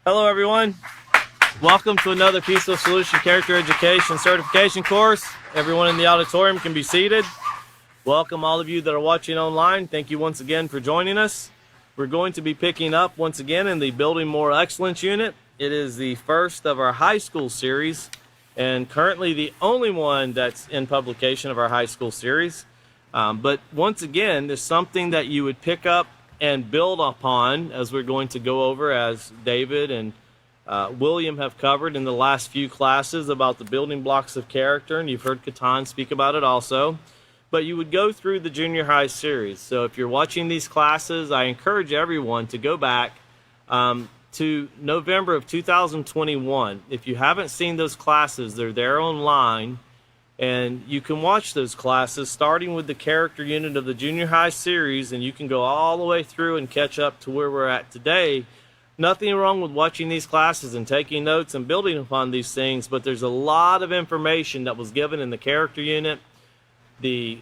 Hello everyone, welcome to another Peaceful Solution Character Education Certification course. Everyone in the auditorium can be seated. Welcome all of you that are watching online. Thank you once again for joining us. We're going to be picking up once again in the Building More Excellence unit. It is the first of our high school series and currently the only one that's in publication of our high school series. But once again, there's something that you would pick up and build upon, as we're going to go over, as David and William have covered in the last few classes about the building blocks of character, and you've heard Katan speak about it also. But you would go through the junior high series. So if you're watching these classes, I encourage everyone to go back to November of 2021. If you haven't seen those classes, they're there online. And you can watch those classes starting with the character unit of the junior high series, and you can go all the way through and catch up to where we're at today. Nothing wrong with watching these classes and taking notes and building upon these things, but there's a lot of information that was given in the character unit, the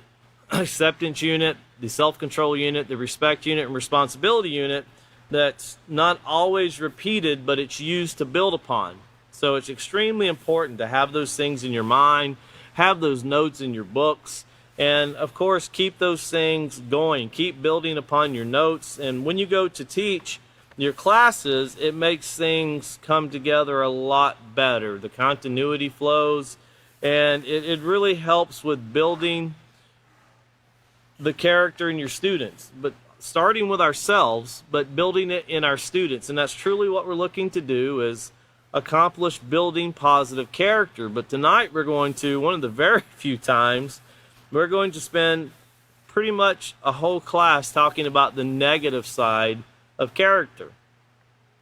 acceptance unit, the self-control unit, the respect unit, and responsibility unit that's not always repeated, but it's used to build upon. So it's extremely important to have those things in your mind, have those notes in your books, and of course keep those things going. Keep building upon your notes, and when you go to teach your classes, it makes things come together a lot better. The continuity flows, and it really helps with building the character in your students, but starting with ourselves, but building it in our students. And that's truly what we're looking to do, is accomplish building positive character. But tonight we're going to, one of the very few times, we're going to spend pretty much a whole class talking about the negative side of character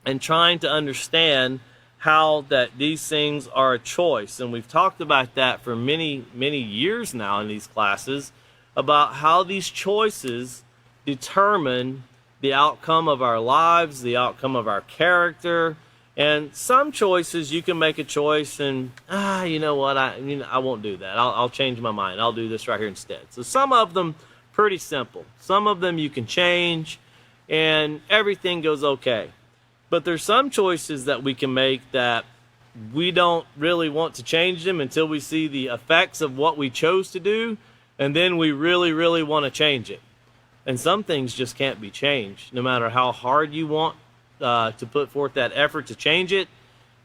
and trying to understand how that these things are a choice. And we've talked about that for many years now in these classes, about how these choices determine the outcome of our lives, the outcome of our character. And some choices, you can make a choice and, you know what, I won't do that. I'll change my mind. I'll do this right here instead. So some of them, pretty simple. Some of them you can change and everything goes okay. But there's some choices that we can make that we don't really want to change them until we see the effects of what we chose to do, and then we really want to change it. And some things just can't be changed. No matter how hard you want to put forth that effort to change it,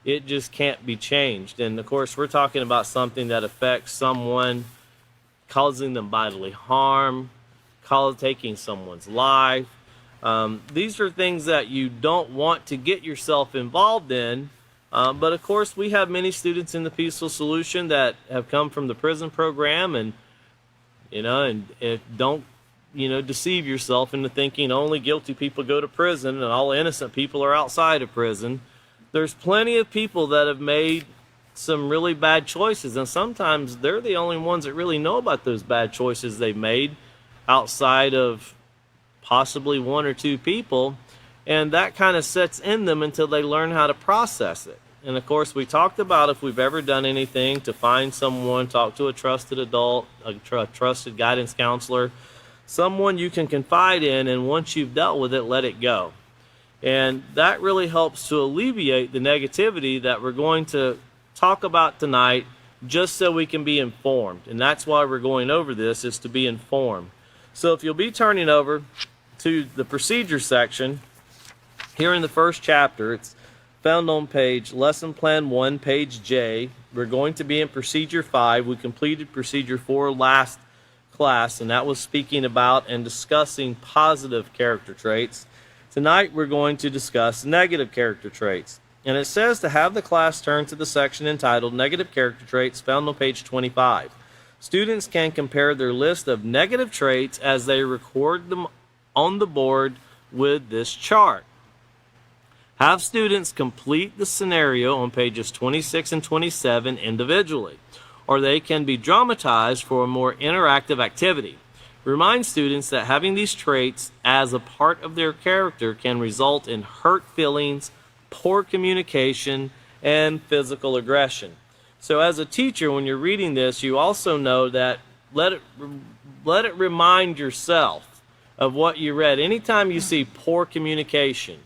it just can't be changed. And of course, we're talking about something that affects someone, causing them bodily harm, taking someone's life. These are things that you don't want to get yourself involved in. But of course, we have many students in the Peaceful Solution that have come from the prison program, and don't deceive yourself into thinking only guilty people go to prison and all innocent people are outside of prison. There's plenty of people that have made some really bad choices, and sometimes they're the only ones that really know about those bad choices they've made outside of possibly one or two people, and that kind of sets in them until they learn how to process it. And of course, we talked about if we've ever done anything to find someone, talk to a trusted adult, a trusted guidance counselor, someone you can confide in, and once you've dealt with it, let it go. And that really helps to alleviate the negativity that we're going to talk about tonight, just so we can be informed. And that's why we're going over this, is to be informed. So if you'll be turning over to the procedure section here in the first chapter, it's found on lesson plan 1, page J. We're going to be in procedure 5. We completed procedure 4 last class, and that was speaking about and discussing positive character traits. Tonight we're going to discuss negative character traits, and it says to have the class turn to the section entitled Negative Character Traits, found on page 25. Students can compare their list of negative traits as they record them on the board with this chart. Have students complete the scenario on pages 26 and 27 individually, or they can be dramatized for a more interactive activity. Remind students that having these traits as a part of their character can result in hurt feelings, poor communication, and physical aggression. So as a teacher, when you're reading this, you also know that let it remind yourself of what you read. Anytime you see poor communication,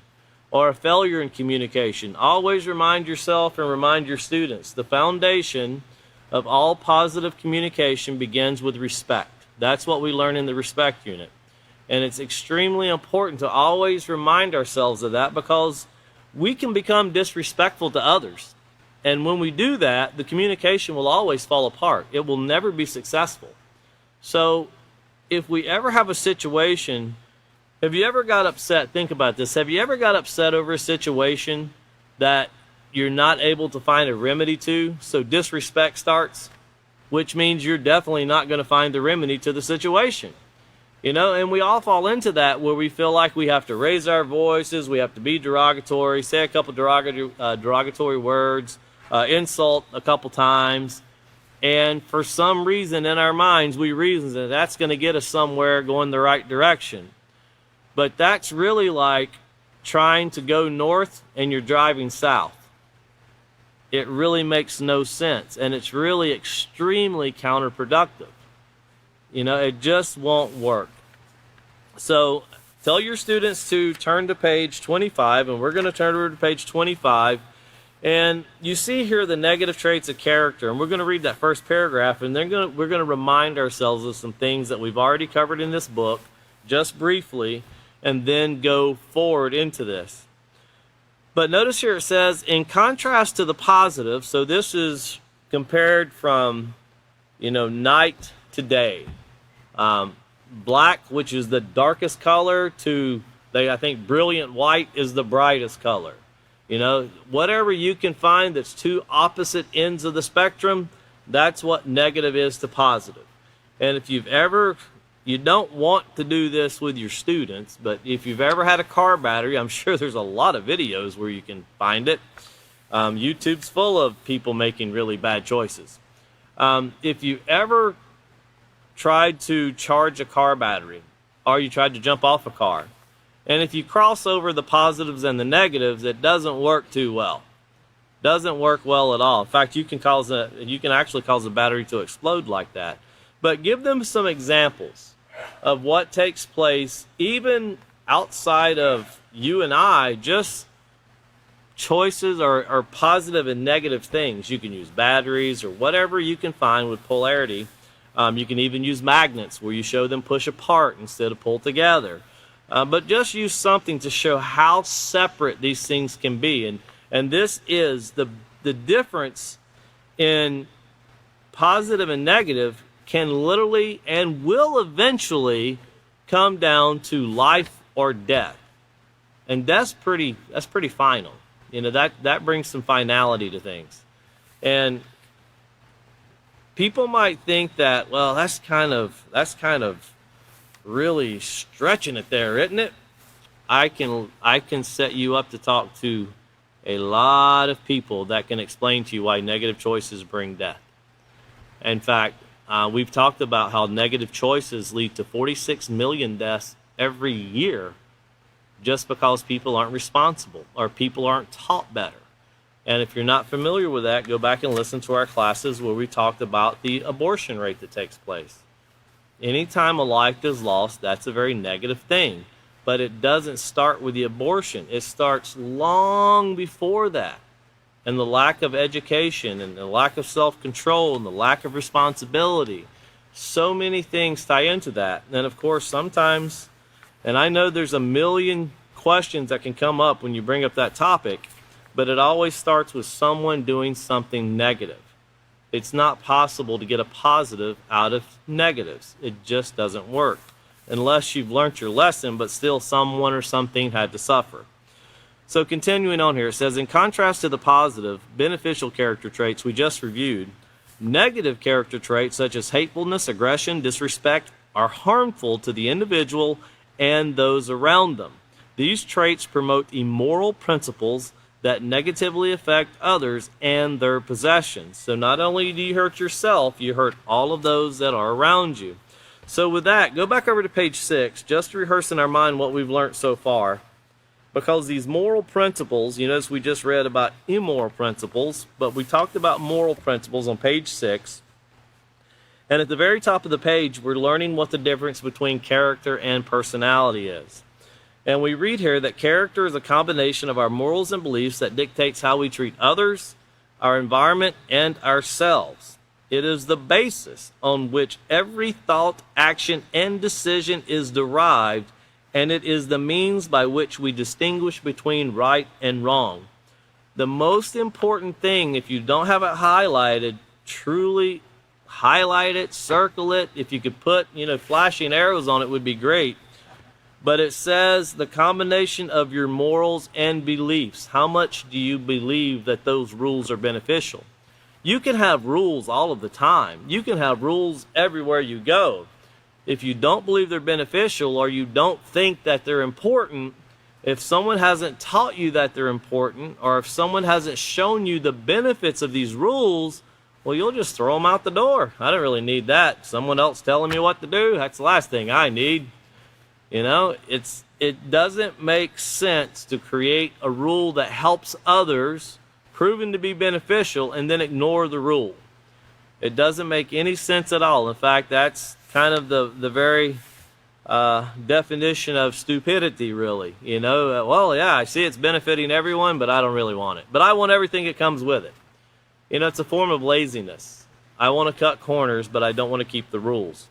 or a failure in communication, always remind yourself and remind your students the foundation of all positive communication begins with respect. That's what we learn in the respect unit. And it's extremely important to always remind ourselves of that, because we can become disrespectful to others. And when we do that, the communication will always fall apart. It will never be successful. So if we ever have a situation, have you ever got upset? Think about this. Have you ever got upset over a situation that you're not able to find a remedy to? So disrespect starts, which means you're definitely not going to find the remedy to the situation. You know, and we all fall into that, where we feel like we have to raise our voices, we have to be derogatory, say a couple derogatory words, insult a couple times, and for some reason in our minds we reason that that's going to get us somewhere going the right direction. But that's really like trying to go north and you're driving south. It really makes no sense, and it's really extremely counterproductive. You know, it just won't work. So tell your students to turn to page 25, and we're going to turn over to page 25. And you see here the negative traits of character, and we're going to read that first paragraph, and we're going to remind ourselves of some things that we've already covered in this book, just briefly, and then go forward into this. But notice here it says, in contrast to the positive, so this is compared from, night to day. Black, which is the darkest color, to, I think, brilliant white is the brightest color. Whatever you can find that's two opposite ends of the spectrum, that's what negative is to positive. And if you don't want to do this with your students, but if you've ever had a car battery, I'm sure there's a lot of videos where you can find it. YouTube's full of people making really bad choices. If you ever tried to charge a car battery, or you tried to jump off a car, and if you cross over the positives and the negatives, it doesn't work too well. Doesn't work well at all. In fact, you can actually cause a battery to explode like that. But give them some examples of what takes place even outside of you and I, just choices or positive and negative things. You can use batteries or whatever you can find with polarity. You can even use magnets where you show them push apart instead of pull together. But just use something to show how separate these things can be. And this is the difference in positive and negative can literally and will eventually come down to life or death. And that's pretty final. That brings some finality to things. And people might think that, well, that's kind of really stretching it there, isn't it? I can set you up to talk to a lot of people that can explain to you why negative choices bring death. In fact, we've talked about how negative choices lead to 46 million deaths every year just because people aren't responsible or people aren't taught better. And if you're not familiar with that, go back and listen to our classes where we talked about the abortion rate that takes place. Anytime a life is lost, that's a very negative thing. But it doesn't start with the abortion. It starts long before that. And the lack of education and the lack of self-control and the lack of responsibility. So many things tie into that. And of course, sometimes, and I know there's a million questions that can come up when you bring up that topic, but it always starts with someone doing something negative. It's not possible to get a positive out of negatives. It just doesn't work. Unless you've learned your lesson, but still someone or something had to suffer. So continuing on here, it says, in contrast to the positive, beneficial character traits we just reviewed, negative character traits such as hatefulness, aggression, disrespect are harmful to the individual and those around them. These traits promote immoral principles that negatively affect others and their possessions. So not only do you hurt yourself, you hurt all of those that are around you. So with that, go back over to page 6, just to rehearse in our mind what we've learned so far. Because these moral principles, you notice we just read about immoral principles, but we talked about moral principles on page 6. And at the very top of the page, we're learning what the difference between character and personality is. And we read here that character is a combination of our morals and beliefs that dictates how we treat others, our environment, and ourselves. It is the basis on which every thought, action, and decision is derived, and it is the means by which we distinguish between right and wrong. The most important thing, if you don't have it highlighted, truly highlight it, circle it. If you could put, flashing arrows on it would be great. But it says the combination of your morals and beliefs. How much do you believe that those rules are beneficial? You can have rules all of the time. You can have rules everywhere you go. If you don't believe they're beneficial or you don't think that they're important, if someone hasn't taught you that they're important, or if someone hasn't shown you the benefits of these rules, well, you'll just throw them out the door. I don't really need that. Someone else telling me what to do, that's the last thing I need. It doesn't make sense to create a rule that helps others, proven to be beneficial, and then ignore the rule. It doesn't make any sense at all. In fact, that's kind of the very definition of stupidity, really. Well, yeah, I see it's benefiting everyone, but I don't really want it. But I want everything that comes with it. It's a form of laziness. I want to cut corners, but I don't want to keep the rules.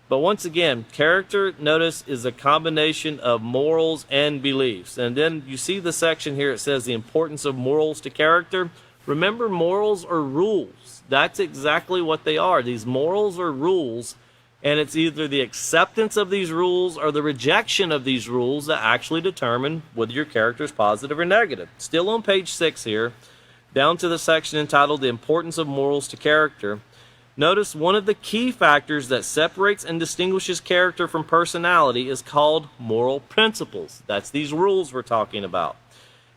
But once again, character, notice, is a combination of morals and beliefs. And then you see the section here, it says the importance of morals to character. Remember, morals are rules. That's exactly what they are. These morals are rules, and it's either the acceptance of these rules or the rejection of these rules that actually determine whether your character is positive or negative. Still on page 6 here, down to the section entitled The Importance of Morals to Character. Notice one of the key factors that separates and distinguishes character from personality is called moral principles. That's these rules we're talking about.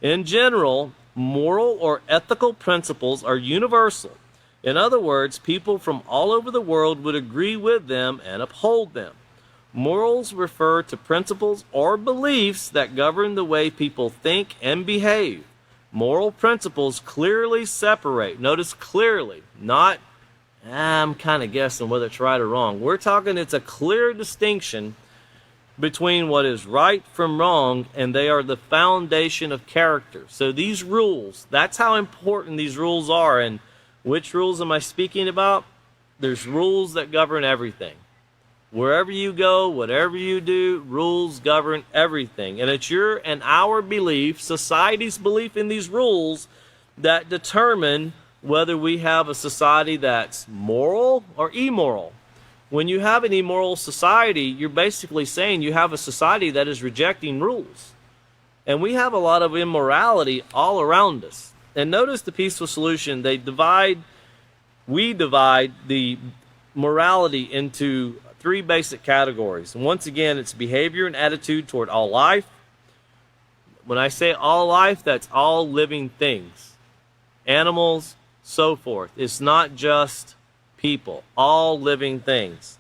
In general, moral or ethical principles are universal. In other words, people from all over the world would agree with them and uphold them. Morals refer to principles or beliefs that govern the way people think and behave. Moral principles clearly separate. Notice clearly, not I'm kind of guessing whether it's right or wrong. We're talking it's a clear distinction between what is right from wrong, and they are the foundation of character. So these rules, that's how important these rules are. And which rules am I speaking about? There's rules that govern everything. Wherever you go, whatever you do, rules govern everything. And it's your and our belief, society's belief in these rules, that determine whether we have a society that's moral or immoral. When you have an immoral society, you're basically saying you have a society that is rejecting rules. And we have a lot of immorality all around us. And notice the peaceful solution, we divide the morality into 3 basic categories. And once again, it's behavior and attitude toward all life. When I say all life, that's all living things. Animals, so forth. It's not just people, all living things.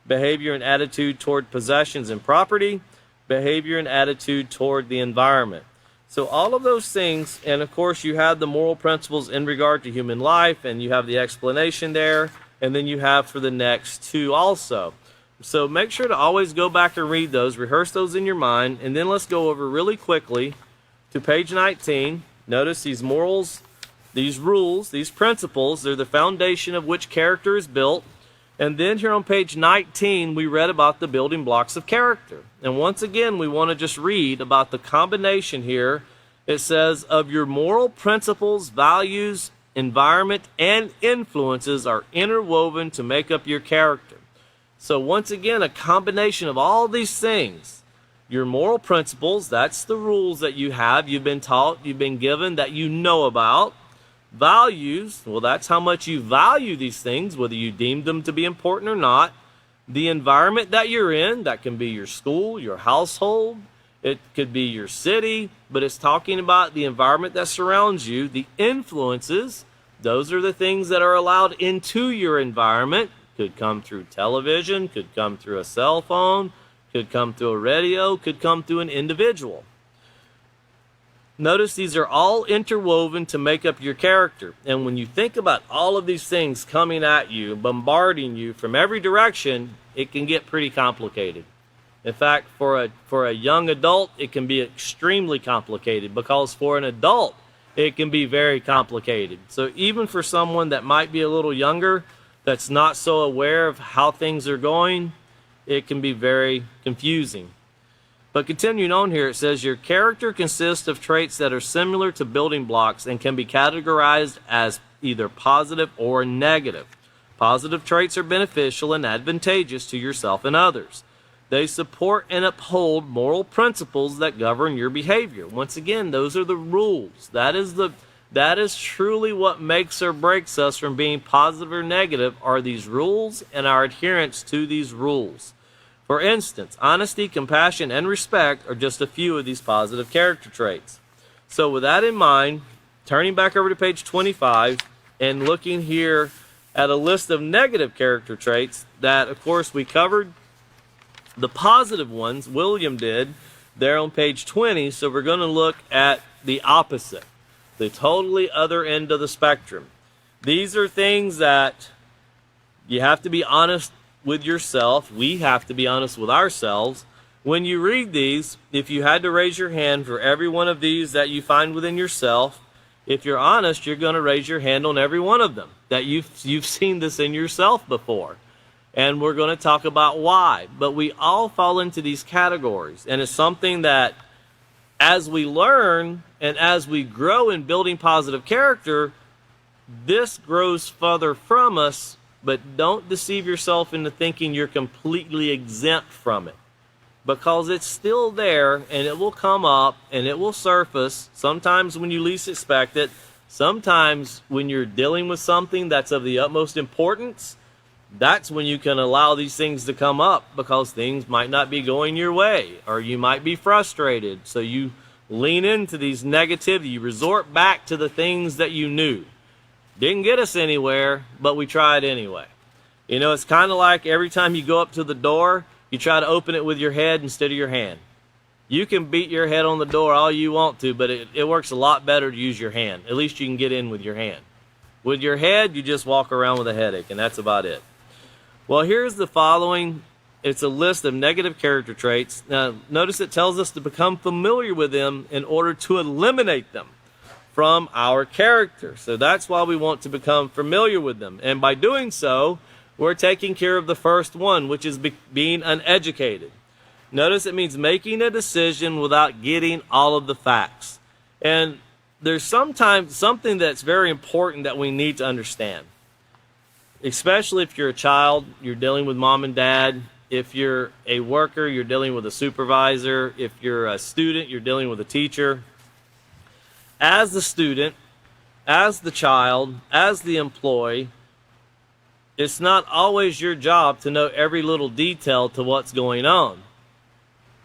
Behavior and attitude toward possessions and property, behavior and attitude toward the environment. So all of those things, and of course you have the moral principles in regard to human life, and you have the explanation there, and then you have for the next 2 also. So make sure to always go back and read those, rehearse those in your mind, and then let's go over really quickly to page 19. Notice these morals, these rules, these principles, they're the foundation of which character is built. And then here on page 19, we read about the building blocks of character. And once again, we want to just read about the combination here. It says, of your moral principles, values, environment, and influences are interwoven to make up your character. So once again, a combination of all these things. Your moral principles, that's the rules that you have, you've been taught, you've been given, that you know about. Values, well, that's how much you value these things, whether you deem them to be important or not. The environment that you're in, that can be your school, your household, it could be your city, but it's talking about the environment that surrounds you. The influences, those are the things that are allowed into your environment. Could come through television, could come through a cell phone, could come through a radio, could come through an individual. Notice these are all interwoven to make up your character. And when you think about all of these things coming at you, bombarding you from every direction, it can get pretty complicated. In fact, for a young adult, it can be extremely complicated, because for an adult, it can be very complicated. So even for someone that might be a little younger, that's not so aware of how things are going, it can be very confusing. But continuing on here, it says your character consists of traits that are similar to building blocks and can be categorized as either positive or negative. Positive traits are beneficial and advantageous to yourself and others. They support and uphold moral principles that govern your behavior. Once again, those are the rules. That is truly what makes or breaks us from being positive or negative, are these rules and our adherence to these rules. For instance, honesty, compassion, and respect are just a few of these positive character traits. So with that in mind, turning back over to page 25 and looking here at a list of negative character traits that, of course, we covered the positive ones, William did, there on page 20. So we're going to look at the opposite, the totally other end of the spectrum. These are things that you have to be honest with yourself. We have to be honest with ourselves. When you read these, if you had to raise your hand for every one of these that you find within yourself, if you're honest, you're going to raise your hand on every one of them, that you've seen this in yourself before. And we're going to talk about why. But we all fall into these categories. And it's something that as we learn and as we grow in building positive character, this grows further from us. But don't deceive yourself into thinking you're completely exempt from it, because it's still there and it will come up and it will surface sometimes when you least expect it. Sometimes when you're dealing with something that's of the utmost importance, that's when you can allow these things to come up, because things might not be going your way or you might be frustrated. So you lean into these negativity. You resort back to the things that you knew didn't get us anywhere, but we tried anyway. You know, it's kind of like every time you go up to the door, you try to open it with your head instead of your hand. You can beat your head on the door all you want to, but it works a lot better to use your hand. At least you can get in with your hand. With your head, you just walk around with a headache, and that's about it. Well, here's the following. It's a list of negative character traits. Now, notice it tells us to become familiar with them in order to eliminate them from our character. So that's why we want to become familiar with them. And by doing so, we're taking care of the first one, which is being uneducated. Notice it means making a decision without getting all of the facts. And there's sometimes something that's very important that we need to understand. Especially if you're a child, you're dealing with mom and dad. If you're a worker, you're dealing with a supervisor. If you're a student, you're dealing with a teacher. As the student, as the child, as the employee, it's not always your job to know every little detail to what's going on.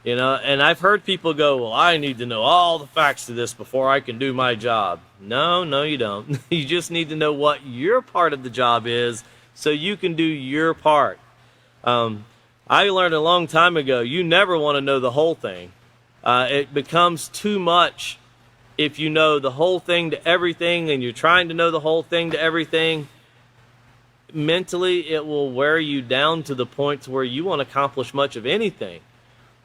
You know, and I've heard people go, well, I need to know all the facts to this before I can do my job. No, you don't. You just need to know what your part of the job is so you can do your part. I learned a long time ago, you never want to know the whole thing. It becomes too much if you know the whole thing to everything and you're trying to know the whole thing to everything. Mentally, it will wear you down to the point to where you won't accomplish much of anything.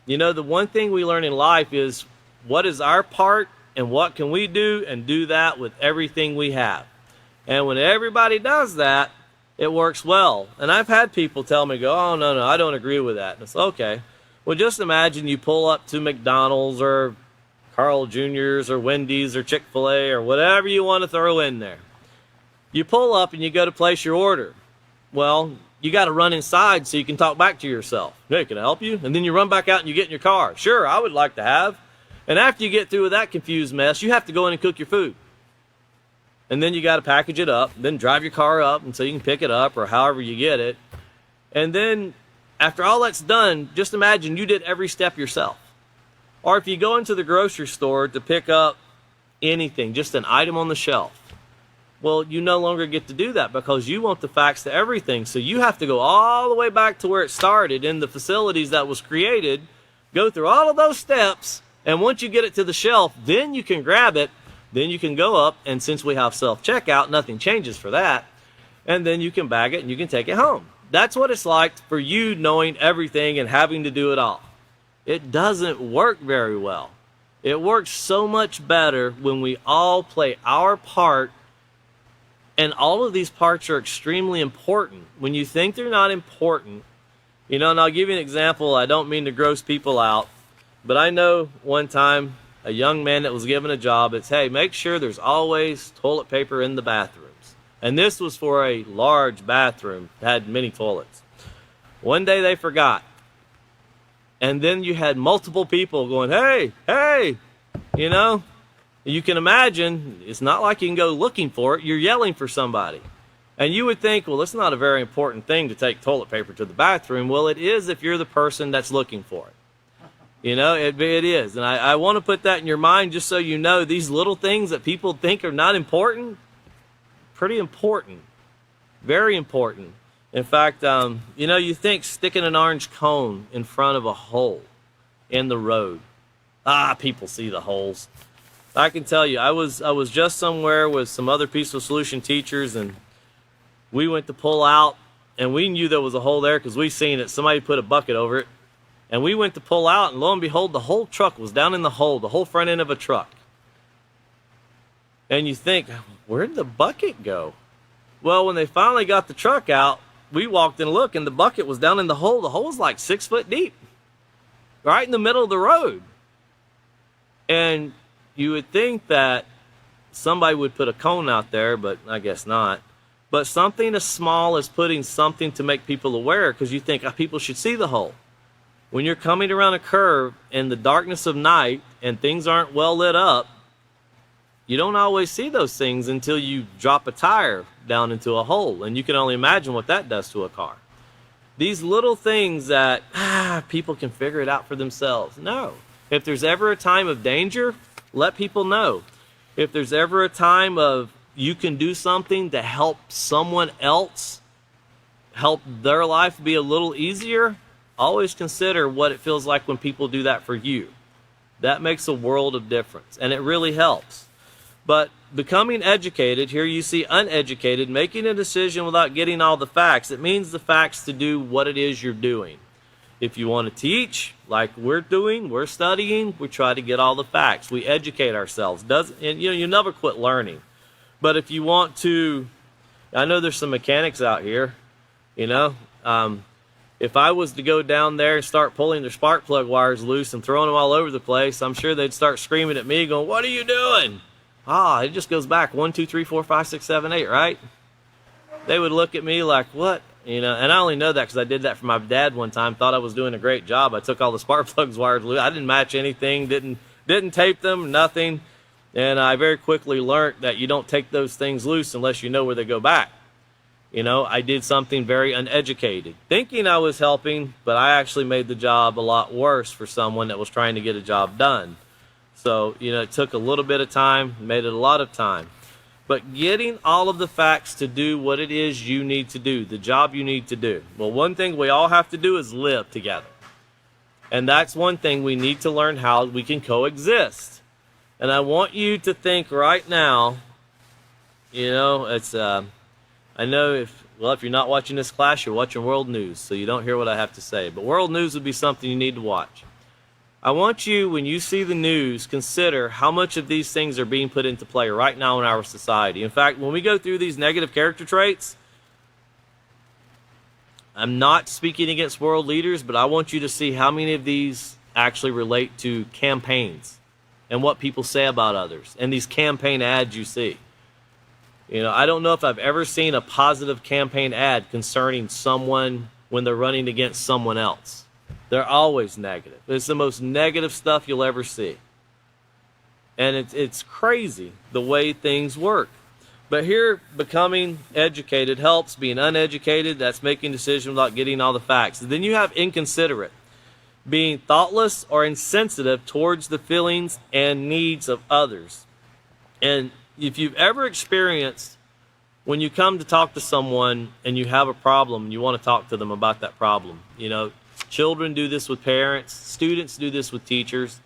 You know, the one thing we learn in life is what is our part and what can we do, and do that with everything we have. And when everybody does that, it works well. And I've had people tell me, oh, no, I don't agree with that. And it's okay. Well, just imagine you pull up to McDonald's or Carl Jr.'s or Wendy's or Chick-fil-A or whatever you want to throw in there. You pull up and you go to place your order. Well, you got to run inside so you can talk back to yourself. Hey, can I help you? And then you run back out and you get in your car. Sure, I would like to have. And after you get through with that confused mess, you have to go in and cook your food. And then you got to package it up, then drive your car up and so you can pick it up or however you get it. And then after all that's done, just imagine you did every step yourself. Or if you go into the grocery store to pick up anything, just an item on the shelf, well, you no longer get to do that because you want the facts to everything. So you have to go all the way back to where it started in the facilities that was created, go through all of those steps, and once you get it to the shelf, then you can grab it, then you can go up, and since we have self-checkout, nothing changes for that, and then you can bag it and you can take it home. That's what it's like for you knowing everything and having to do it all. It doesn't work very well. It works so much better when we all play our part, and all of these parts are extremely important. When you think they're not important, and I'll give you an example. I don't mean to gross people out, but I know one time a young man that was given a job, it's, hey, make sure there's always toilet paper in the bathrooms. And this was for a large bathroom that had many toilets. One day they forgot. And then you had multiple people going, hey, hey, you can imagine, it's not like you can go looking for it. You're yelling for somebody. And you would think, well, it's not a very important thing to take toilet paper to the bathroom. Well, it is if you're the person that's looking for it. It is. And I want to put that in your mind just so you know these little things that people think are not important, pretty important, very important. In fact, you think sticking an orange cone in front of a hole in the road. People see the holes. I can tell you, I was just somewhere with some other Peaceful Solution teachers, and we went to pull out, and we knew there was a hole there because we seen it. Somebody put a bucket over it. And we went to pull out, and lo and behold, the whole truck was down in the hole, the whole front end of a truck. And you think, where'd the bucket go? Well, when they finally got the truck out, we walked and looked, and the bucket was down in the hole. The hole was like 6 foot deep, right in the middle of the road. And you would think that somebody would put a cone out there, but I guess not. But something as small as putting something to make people aware, because you think people should see the hole. When you're coming around a curve in the darkness of night and things aren't well lit up, you don't always see those things until you drop a tire down into a hole. And you can only imagine what that does to a car. These little things that people can figure it out for themselves. No. If there's ever a time of danger, let people know. If there's ever a time of you can do something to help someone else, help their life be a little easier, always consider what it feels like when people do that for you. That makes a world of difference, and it really helps. But becoming educated, here you see uneducated, making a decision without getting all the facts. It means the facts to do what it is you're doing. If you want to teach, like we're doing, we're studying, we try to get all the facts. We educate ourselves. You never quit learning. But if you want to, I know there's some mechanics out here, if I was to go down there and start pulling their spark plug wires loose and throwing them all over the place, I'm sure they'd start screaming at me going, what are you doing? It just goes back 1, 2, 3, 4, 5, 6, 7, 8, right? They would look at me like, what? And I only know that because I did that for my dad one time, thought I was doing a great job. I took all the spark plugs wires loose. I didn't match anything, didn't tape them, nothing. And I very quickly learned that you don't take those things loose unless you know where they go back. I did something very uneducated, thinking I was helping, but I actually made the job a lot worse for someone that was trying to get a job done. So, it took a little bit of time, made it a lot of time. But getting all of the facts to do what it is you need to do, the job you need to do. Well, one thing we all have to do is live together. And that's one thing we need to learn how we can coexist. And I want you to think right now, I know if you're not watching this class, you're watching world news, so you don't hear what I have to say. But world news would be something you need to watch. I want you, when you see the news, consider how much of these things are being put into play right now in our society. In fact, when we go through these negative character traits, I'm not speaking against world leaders, but I want you to see how many of these actually relate to campaigns and what people say about others and these campaign ads you see. I don't know if I've ever seen a positive campaign ad concerning someone when they're running against someone else. They're always negative. It's the most negative stuff you'll ever see. And it's crazy the way things work. But here, becoming educated helps. Being uneducated, that's making decisions without getting all the facts. And then you have inconsiderate, being thoughtless or insensitive towards the feelings and needs of others. And if you've ever experienced when you come to talk to someone and you have a problem and you want to talk to them about that problem, children do this with parents, students do this with teachers,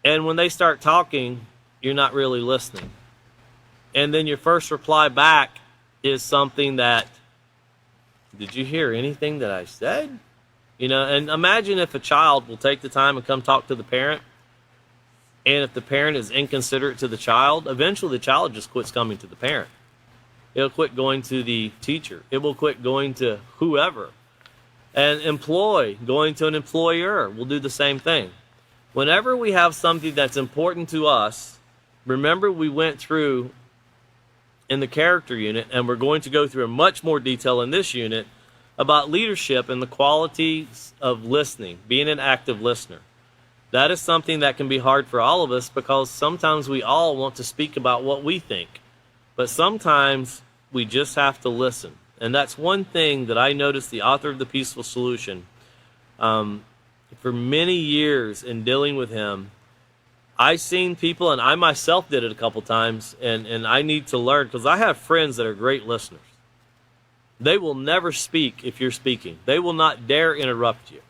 and when they start talking, you're not really listening. And then your first reply back is something that, did you hear anything that I said? And imagine if a child will take the time and come talk to the parent, and if the parent is inconsiderate to the child, eventually the child just quits coming to the parent. It'll quit going to the teacher. It will quit going to whoever. An employee going to an employer will do the same thing. Whenever we have something that's important to us, remember we went through in the character unit, and we're going to go through in much more detail in this unit, about leadership and the qualities of listening, being an active listener. That is something that can be hard for all of us, because sometimes we all want to speak about what we think, but sometimes we just have to listen. And that's one thing that I noticed the author of The Peaceful Solution, for many years in dealing with him, I've seen people, and I myself did it a couple times, and I need to learn, because I have friends that are great listeners. They will never speak if you're speaking. They will not dare interrupt you.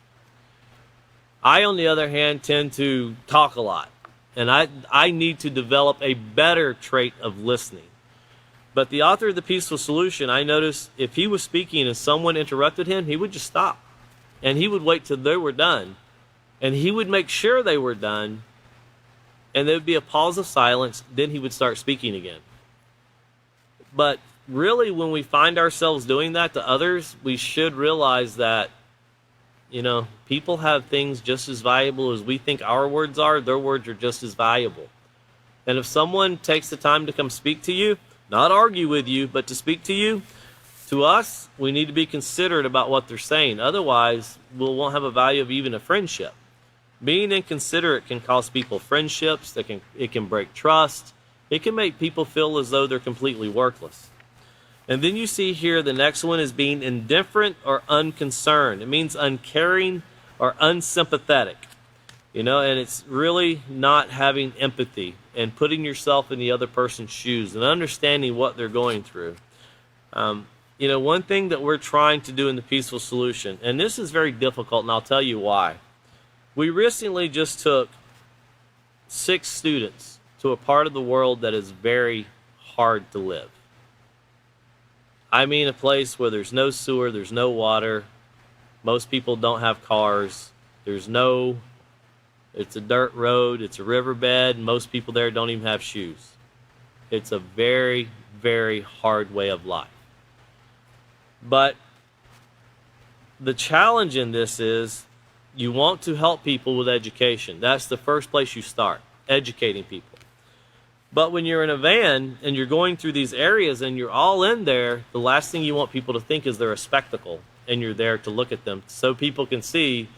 I, on the other hand, tend to talk a lot, and I need to develop a better trait of listening. But the author of The Peaceful Solution, I noticed if he was speaking and someone interrupted him, he would just stop, and he would wait till they were done, and he would make sure they were done, and there would be a pause of silence, then he would start speaking again. But really, when we find ourselves doing that to others, we should realize that, people have things just as valuable as we think our words are. Their words are just as valuable. And if someone takes the time to come speak to you, not argue with you, but to speak to you, to us, we need to be considerate about what they're saying. Otherwise, we won't have a value of even a friendship. Being inconsiderate can cost people friendships. It can break trust. It can make people feel as though they're completely worthless. And then you see here the next one is being indifferent or unconcerned. It means uncaring or unsympathetic. And it's really not having empathy and putting yourself in the other person's shoes and understanding what they're going through. One thing that we're trying to do in The Peaceful Solution, and this is very difficult, and I'll tell you why. We recently just took 6 students to a part of the world that is very hard to live. I mean, a place where there's no sewer, there's no water, most people don't have cars, it's a dirt road, it's a riverbed, most people there don't even have shoes. It's a very, very hard way of life. But the challenge in this is you want to help people with education. That's the first place you start, educating people. But when you're in a van and you're going through these areas and you're all in there, the last thing you want people to think is they're a spectacle and you're there to look at them so people can see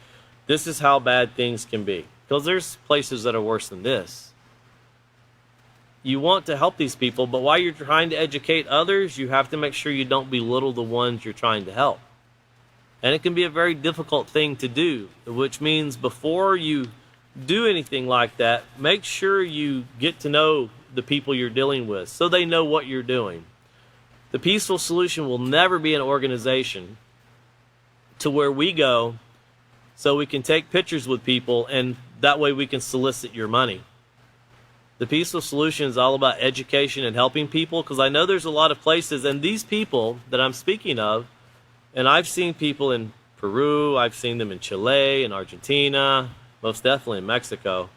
this is how bad things can be. Because there's places that are worse than this. You want to help these people, but while you're trying to educate others, you have to make sure you don't belittle the ones you're trying to help. And it can be a very difficult thing to do, which means before you do anything like that, make sure you get to know the people you're dealing with so they know what you're doing. The Peaceful Solution will never be an organization to where we go so we can take pictures with people and that way we can solicit your money. The Peaceful Solution is all about education and helping people, because I know there's a lot of places, and these people that I'm speaking of, and I've seen people in Peru, I've seen them in Chile, in Argentina, most definitely in Mexico,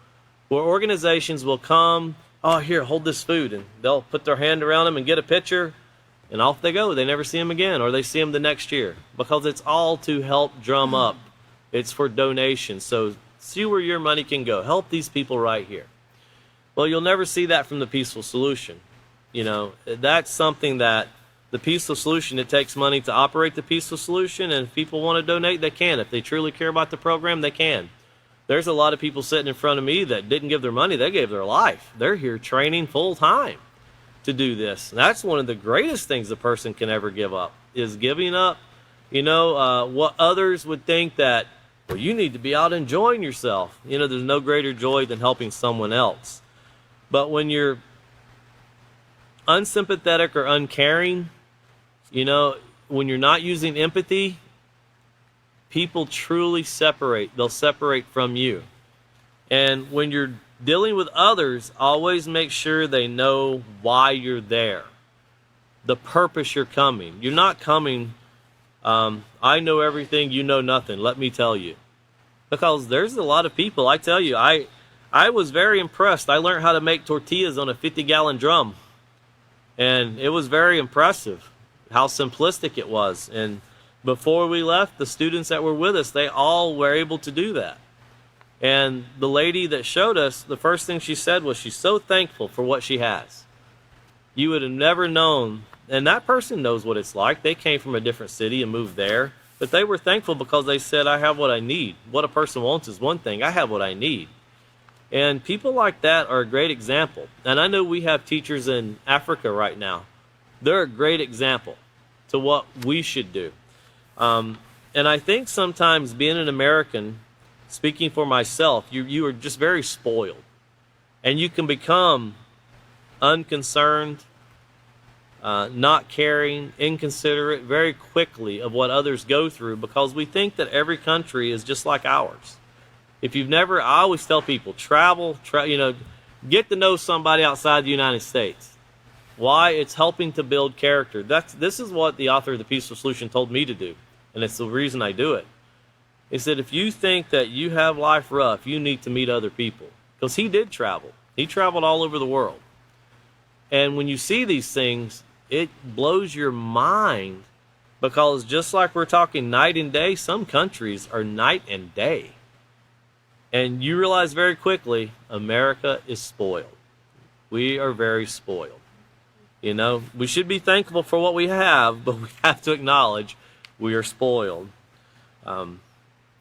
where organizations will come, oh, here, hold this food, and they'll put their hand around them and get a picture, and off they go. They never see them again, or they see them the next year, because it's all to help drum up. It's for donations, so see where your money can go. Help these people right here. Well, you'll never see that from the Peaceful Solution. That's something that the Peaceful Solution, it takes money to operate the Peaceful Solution, and if people want to donate, they can. If they truly care about the program, they can. There's a lot of people sitting in front of me that didn't give their money, they gave their life. They're here training full time to do this. And that's one of the greatest things a person can ever give up, is giving up, what others would think that, well, you need to be out enjoying yourself. There's no greater joy than helping someone else. But when you're unsympathetic or uncaring, when you're not using empathy, people truly separate. They'll separate from you. And when you're dealing with others, always make sure they know why you're there, the purpose you're coming. You're not coming I know everything, you know nothing, let me tell you. Because there's a lot of people, I tell you, I was very impressed. I learned how to make tortillas on a 50-gallon drum. And it was very impressive how simplistic it was. And before we left, the students that were with us, they all were able to do that. And the lady that showed us, the first thing she said was she's so thankful for what she has. You would have never known, and that person knows what it's like. They came from a different city and moved there. But they were thankful because they said, I have what I need. What a person wants is one thing. I have what I need. And people like that are a great example. And I know we have teachers in Africa right now. They're a great example to what we should do. And I think sometimes being an American, speaking for myself, you are just very spoiled. And you can become unconcerned, not caring, inconsiderate very quickly of what others go through because we think that every country is just like ours. If you've never, I always tell people, get to know somebody outside the United States. Why? It's helping to build character. This is what the author of The Peaceful Solution told me to do, and it's the reason I do it. He said, if you think that you have life rough, you need to meet other people. Because he did travel. He traveled all over the world. And when you see these things, it blows your mind because just like we're talking night and day, some countries are night and day. And you realize very quickly, America is spoiled. We are very spoiled. You know, we should be thankful for what we have, but we have to acknowledge we are spoiled.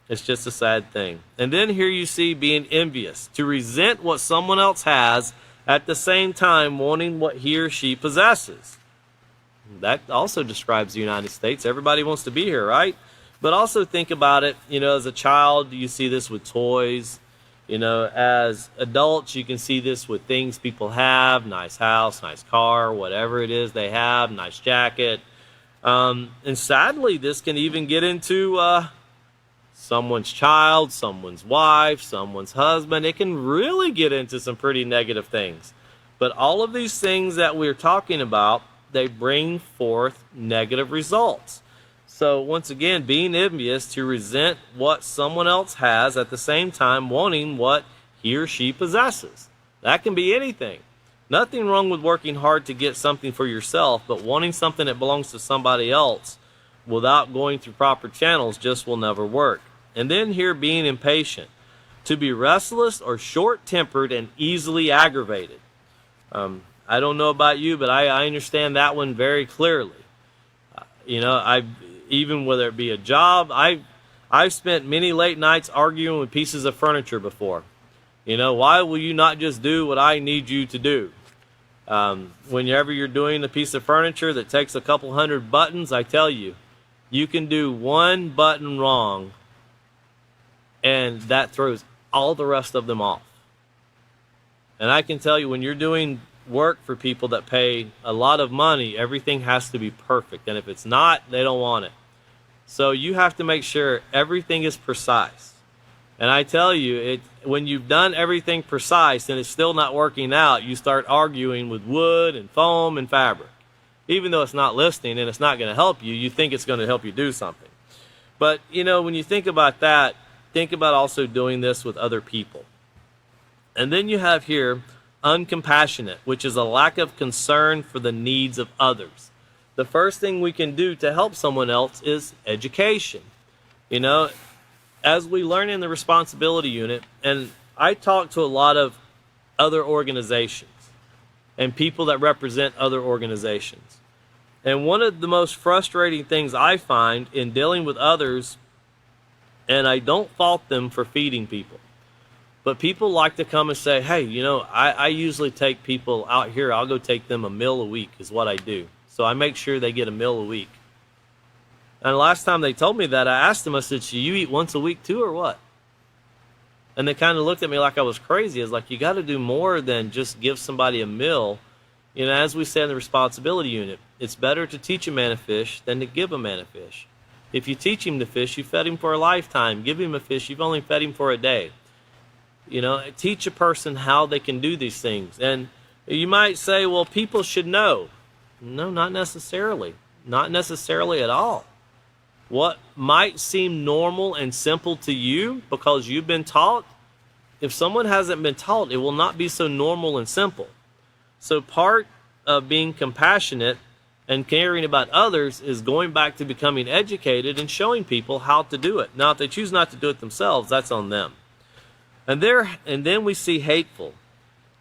It's just a sad thing. And then here you see being envious, to resent what someone else has at the same time wanting what he or she possesses. That also describes the United States. Everybody wants to be here, right? But also think about it, as a child, you see this with toys. As adults, you can see this with things people have, nice house, nice car, whatever it is they have, nice jacket. And sadly, this can even get into someone's child, someone's wife, someone's husband. It can really get into some pretty negative things. But all of these things that we're talking about, they bring forth negative results. So once again, being envious, to resent what someone else has at the same time wanting what he or she possesses. That can be anything. Nothing wrong with working hard to get something for yourself, but wanting something that belongs to somebody else without going through proper channels just will never work. And then here, being impatient, to be restless or short-tempered and easily aggravated. I don't know about you, but I understand that one very clearly. Even whether it be a job, I've spent many late nights arguing with pieces of furniture before. Why will you not just do what I need you to do? Whenever you're doing a piece of furniture that takes a couple hundred buttons, I tell you, you can do one button wrong, and that throws all the rest of them off. And I can tell you, when you're doing work for people that pay a lot of money, everything has to be perfect. And if it's not, they don't want it. So you have to make sure everything is precise. And I tell you, when you've done everything precise and it's still not working out, you start arguing with wood and foam and fabric. Even though it's not listening and it's not going to help you, you think it's going to help you do something. But, when you think about that, think about also doing this with other people. And then you have here, uncompassionate, which is a lack of concern for the needs of others. The first thing we can do to help someone else is education. As we learn in the responsibility unit, and I talk to a lot of other organizations and people that represent other organizations. And one of the most frustrating things I find in dealing with others, and I don't fault them for feeding people, but people like to come and say, hey, I usually take people out here, I'll go take them a meal a week is what I do. So I make sure they get a meal a week. And the last time they told me that, I asked them, I said, so you eat once a week too or what? And they kind of looked at me like I was crazy. It's like, you got to do more than just give somebody a meal. As we say in the responsibility unit, it's better to teach a man a fish than to give a man a fish. If you teach him to fish, you fed him for a lifetime. Give him a fish, you've only fed him for a day. Teach a person how they can do these things. And you might say, well, people should know. No, not necessarily. Not necessarily at all. What might seem normal and simple to you because you've been taught, if someone hasn't been taught, it will not be so normal and simple. So part of being compassionate and caring about others is going back to becoming educated and showing people how to do it. Now, if they choose not to do it themselves, that's on them. And then we see hateful,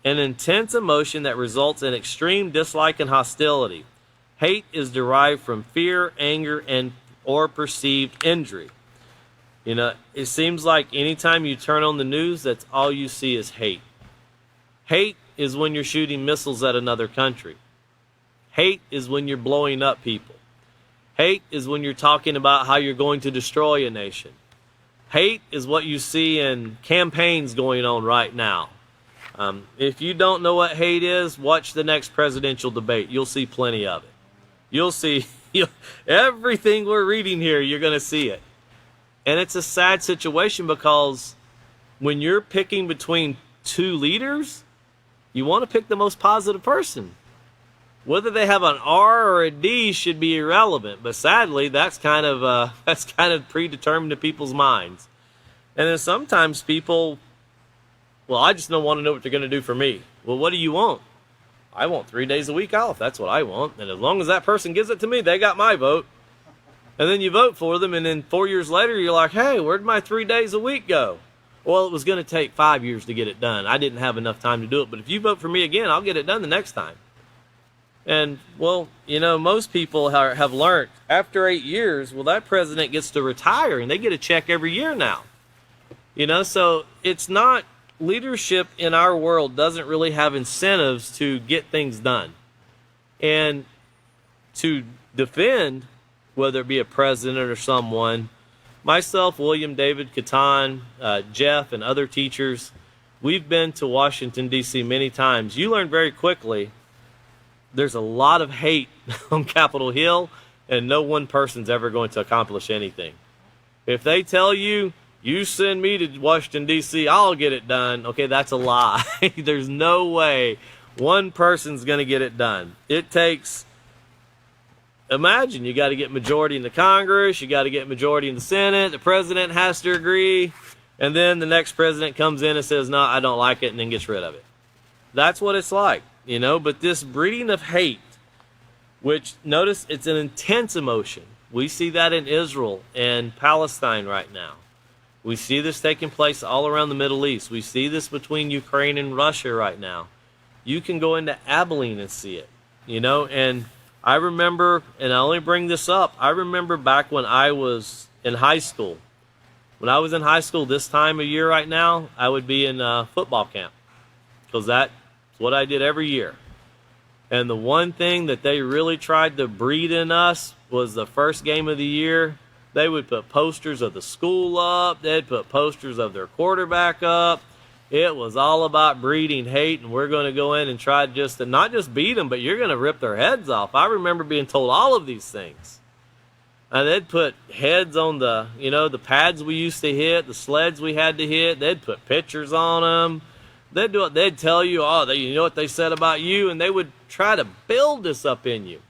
an intense emotion that results in extreme dislike and hostility. Hate is derived from fear, anger, or perceived injury. It seems like anytime you turn on the news, that's all you see is hate. Hate is when you're shooting missiles at another country. Hate is when you're blowing up people. Hate is when you're talking about how you're going to destroy a nation. Hate is what you see in campaigns going on right now. If you don't know what hate is, watch the next presidential debate. You'll see plenty of it. You'll see everything we're reading here, you're going to see it. And it's a sad situation because when you're picking between two leaders, you want to pick the most positive person. Whether they have an R or a D should be irrelevant, but sadly, that's kind of predetermined to people's minds. And then sometimes people, well, I just don't want to know what they're going to do for me. Well, what do you want? I want 3 days a week off. That's what I want. And as long as that person gives it to me, they got my vote. And then you vote for them, and then 4 years later, you're like, hey, where'd my 3 days a week go? Well, it was going to take 5 years to get it done. I didn't have enough time to do it. But if you vote for me again, I'll get it done the next time. And, well, most people have learned after 8 years, well, that president gets to retire, and they get a check every year now. So it's not, leadership in our world doesn't really have incentives to get things done. And to defend, whether it be a president or someone, myself, William, David, Catan, Jeff, and other teachers, we've been to Washington, D.C. many times. You learn very quickly there's a lot of hate on Capitol Hill, and no one person's ever going to accomplish anything. If they tell you, you send me to Washington, D.C., I'll get it done, okay, that's a lie. There's no way one person's going to get it done. It takes, imagine, you got to get majority in the Congress, you got to get majority in the Senate, the president has to agree, and then the next president comes in and says, no, I don't like it, and then gets rid of it. That's what it's like. But this breeding of hate, which, notice, it's an intense emotion. We see that in Israel and Palestine right now. We see this taking place all around the Middle East. We see this between Ukraine and Russia right now. You can go into Abilene and see it, and I remember, and I only bring this up, I remember back when I was in high school. When I was in high school this time of year right now, I would be in football camp because that's what I did every year. And the one thing that they really tried to breed in us was the first game of the year. They would put posters of the school up. They'd put posters of their quarterback up. It was all about breeding hate, and we're going to go in and try just to not just beat them, but you're going to rip their heads off. I remember being told all of these things. And they'd put heads on the, the pads we used to hit, the sleds we had to hit. They'd put pictures on them. They'd do it. They'd tell you, you know what they said about you, and they would try to build this up in you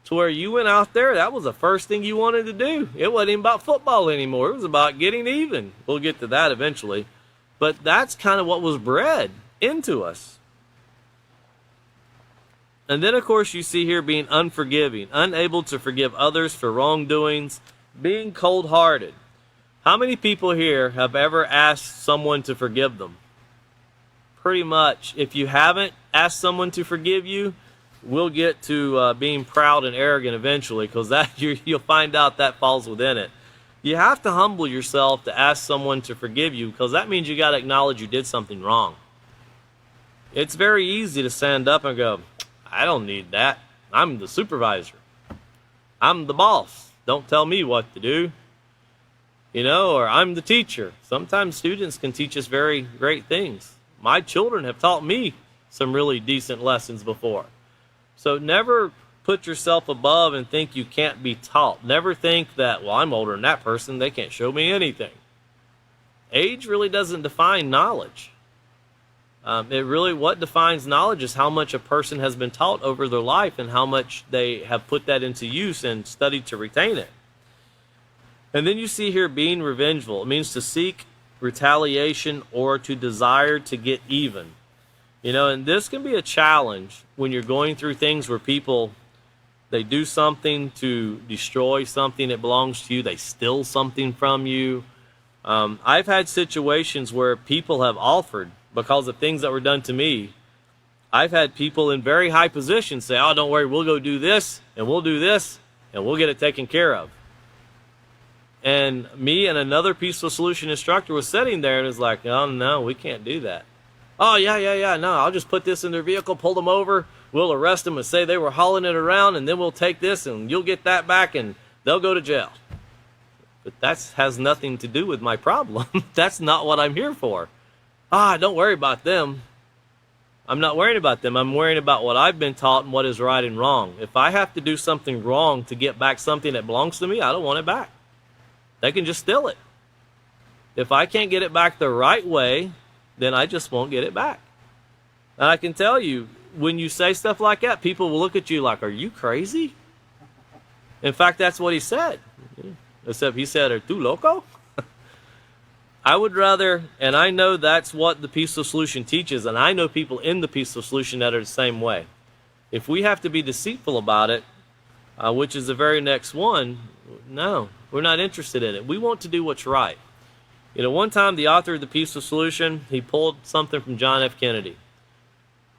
to where you went out there. That was the first thing you wanted to do. It wasn't even about football anymore. It was about getting even. We'll get to that eventually, but that's kind of what was bred into us. And then, of course, you see here being unforgiving, unable to forgive others for wrongdoings, being cold-hearted. How many people here have ever asked someone to forgive them? Pretty much. If you haven't asked someone to forgive you, we'll get to being proud and arrogant eventually, because you'll find out that falls within it. You have to humble yourself to ask someone to forgive you, because that means you got to acknowledge you did something wrong. It's very easy to stand up and go, I don't need that. I'm the supervisor. I'm the boss. Don't tell me what to do. Or I'm the teacher. Sometimes students can teach us very great things. My children have taught me some really decent lessons before. So never put yourself above and think you can't be taught. Never think that, well, I'm older than that person, they can't show me anything. Age really doesn't define knowledge. What defines knowledge is how much a person has been taught over their life and how much they have put that into use and studied to retain it. And then you see here being revengeful. It means to seek retaliation or to desire to get even. You know, and this can be a challenge when you're going through things where people, they do something to destroy something that belongs to you. They steal something from you. I've had situations where people have offered, because of things that were done to me, I've had people in very high positions say, oh, don't worry, we'll go do this, and we'll do this, and we'll get it taken care of. And me and another peaceful solution instructor was sitting there and was like, oh, no, we can't do that. Oh, yeah, no, I'll just put this in their vehicle, pull them over, we'll arrest them and say they were hauling it around, and then we'll take this and you'll get that back and they'll go to jail. But that has nothing to do with my problem. That's not what I'm here for. Don't worry about them. I'm not worried about them. I'm worrying about what I've been taught and what is right and wrong. If I have to do something wrong to get back something that belongs to me, I don't want it back. They can just steal it. If I can't get it back the right way, then I just won't get it back. And I can tell you, when you say stuff like that, people will look at you like, are you crazy? In fact, that's what he said. Except he said, ¿Er tú loco? I would rather, and I know that's what the peaceful solution teaches, and I know people in the peaceful solution that are the same way. If we have to be deceitful about it, which is the very next one, no, we're not interested in it. We want to do what's right. You know, one time the author of the peaceful solution, he pulled something from John F. Kennedy.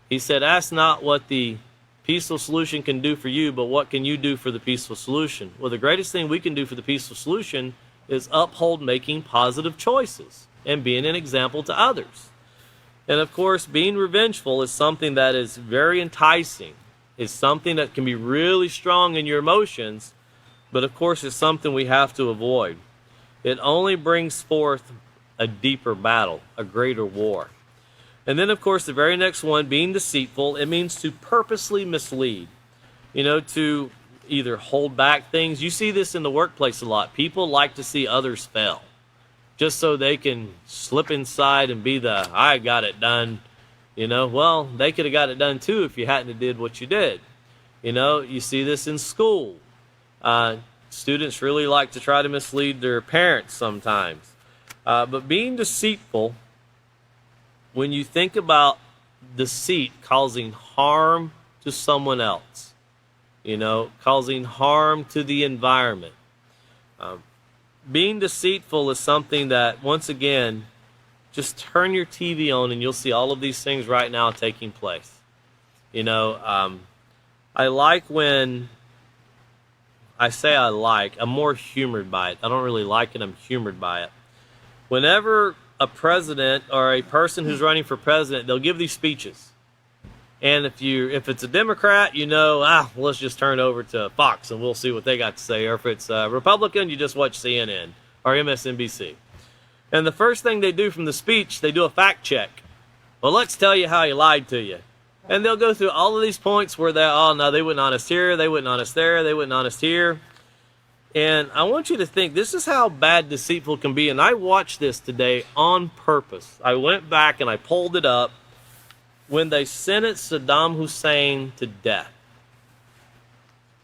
He said, ask not what the peaceful solution can do for you, but what can you do for the peaceful solution? Well, the greatest thing we can do for the peaceful solution is uphold making positive choices and being an example to others. And of course, being revengeful is something that is very enticing. It's something that can be really strong in your emotions, but of course it's something we have to avoid. It only brings forth a deeper battle, a greater war. And then of course the very next one, being deceitful, it means to purposely mislead. You know, to either hold back things. You see this in the workplace a lot. People like to see others fail, just so they can slip inside and be the, I got it done. You know, well, they could have got it done too if you hadn't have did what you did. You know, you see this in school. Students really like to try to mislead their parents sometimes. But being deceitful, when you think about deceit causing harm to someone else, you know, causing harm to the environment. Being deceitful is something that, once again, just turn your TV on and you'll see all of these things right now taking place. You know, I like when, I say I like, I'm more humored by it. I don't really like it, I'm humored by it. Whenever a president or a person who's running for president, they'll give these speeches. And if it's a Democrat, you know, let's just turn over to Fox and we'll see what they got to say. Or if it's a Republican, you just watch CNN or MSNBC. And the first thing they do from the speech, they do a fact check. Well, let's tell you how he lied to you. And they'll go through all of these points where they, oh, no, they weren't honest here, they weren't honest there, they weren't honest here. And I want you to think, this is how bad deceitful can be. And I watched this today on purpose. I went back and I pulled it up. When they sentenced Saddam Hussein to death,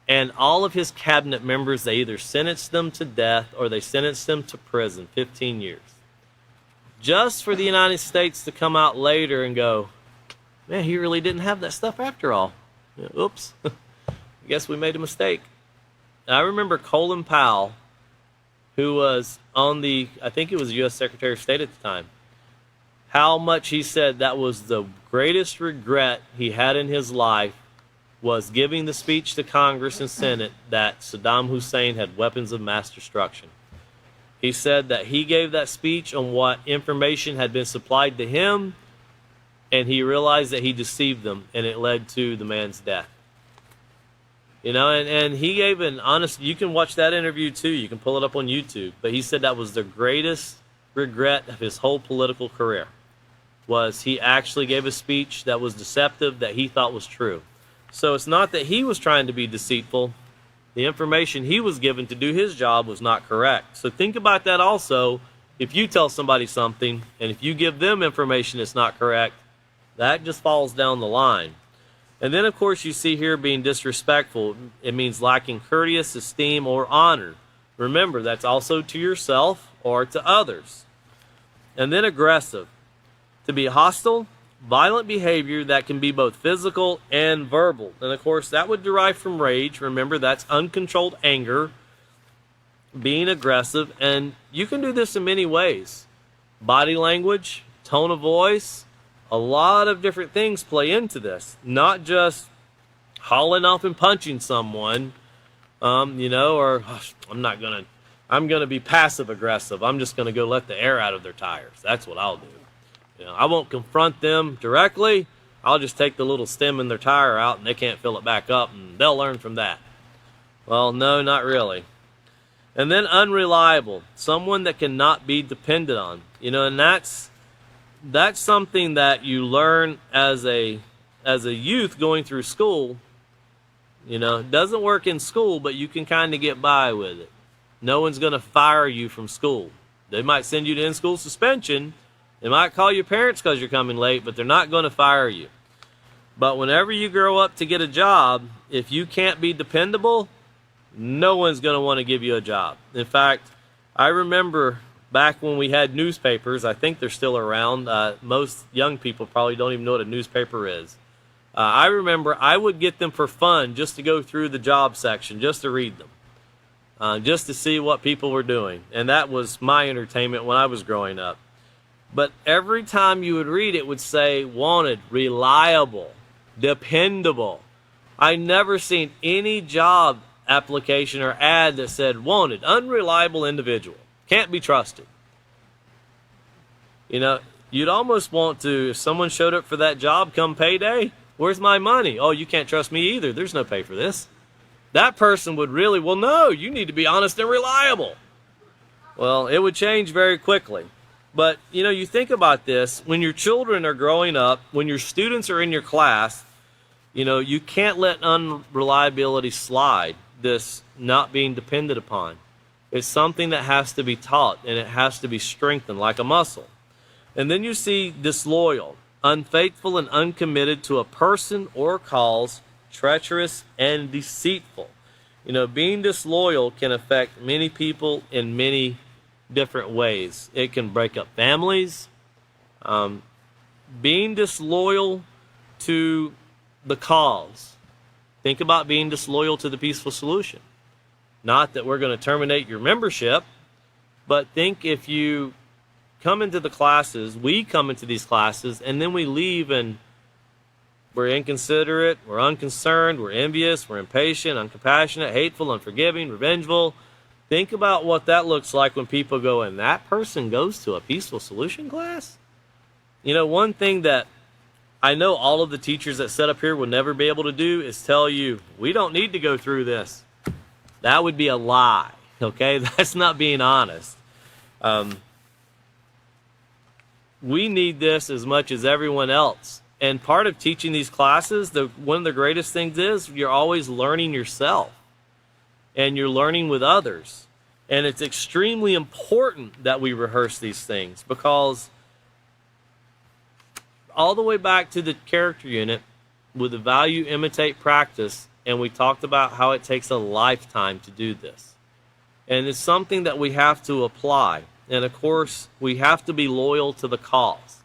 and all of his cabinet members, they either sentenced them to death or they sentenced them to prison, 15 years. Just for the United States to come out later and go, man, he really didn't have that stuff after all. Oops, I guess we made a mistake. And I remember Colin Powell, who was on the, I think it was the U.S. Secretary of State at the time, how much he said that was the greatest regret he had in his life was giving the speech to Congress and Senate that Saddam Hussein had weapons of mass destruction. He said that he gave that speech on what information had been supplied to him, and he realized that he deceived them, and it led to the man's death. You know, and he gave an honest, you can watch that interview too, you can pull it up on YouTube, but he said that was the greatest regret of his whole political career. Was he actually gave a speech that was deceptive, that he thought was true. So it's not that he was trying to be deceitful. The information he was given to do his job was not correct. So think about that also. If you tell somebody something, and if you give them information that's not correct, that just falls down the line. And then, of course, you see here being disrespectful. It means lacking courteous, esteem, or honor. Remember, that's also to yourself or to others. And then aggressive. To be hostile, violent behavior that can be both physical and verbal. And of course, that would derive from rage. Remember, that's uncontrolled anger, being aggressive. And you can do this in many ways. Body language, tone of voice, a lot of different things play into this. Not just hauling off and punching someone, or I'm going to be passive aggressive. I'm just going to go let the air out of their tires. That's what I'll do. I won't confront them directly. I'll just take the little stem in their tire out and they can't fill it back up, and they'll learn from that. Well, no, not really. And then unreliable, someone that cannot be depended on. And that's something that you learn as a youth going through school. It doesn't work in school, but you can kind of get by with it. No one's going to fire you from school. They might send you to in-school suspension. They might call your parents because you're coming late, but they're not going to fire you. But whenever you grow up to get a job, if you can't be dependable, no one's going to want to give you a job. In fact, I remember back when we had newspapers, I think they're still around. Most young people probably don't even know what a newspaper is. I remember I would get them for fun just to go through the job section, just to read them, just to see what people were doing. And that was my entertainment when I was growing up. But every time you would read it would say wanted, reliable, dependable. I never seen any job application or ad that said wanted, unreliable individual, can't be trusted. You'd almost want to, if someone showed up for that job come payday, where's my money? Oh, you can't trust me either. There's no pay for this. That person would really, well, no, you need to be honest and reliable. Well, it would change very quickly. But, you think about this, when your children are growing up, when your students are in your class, you can't let unreliability slide, this not being depended upon. It's something that has to be taught, and it has to be strengthened like a muscle. And then you see disloyal, unfaithful and uncommitted to a person or cause, treacherous and deceitful. Being disloyal can affect many people in many different ways. It can break up families. Being disloyal to the cause. Think about being disloyal to the peaceful solution. Not that we're going to terminate your membership, but think if you come into the classes, we come into these classes, and then we leave and we're inconsiderate, we're unconcerned, we're envious, we're impatient, uncompassionate, hateful, unforgiving, revengeful. Think about what that looks like when people go, and that person goes to a peaceful solution class? One thing that I know all of the teachers that sit up here will never be able to do is tell you, we don't need to go through this. That would be a lie, okay? That's not being honest. We need this as much as everyone else. And part of teaching these classes, one of the greatest things is you're always learning yourself. And you're learning with others. And it's extremely important that we rehearse these things, because all the way back to the character unit with the value, imitate, practice, and we talked about how it takes a lifetime to do this. And it's something that we have to apply. And of course, we have to be loyal to the cause.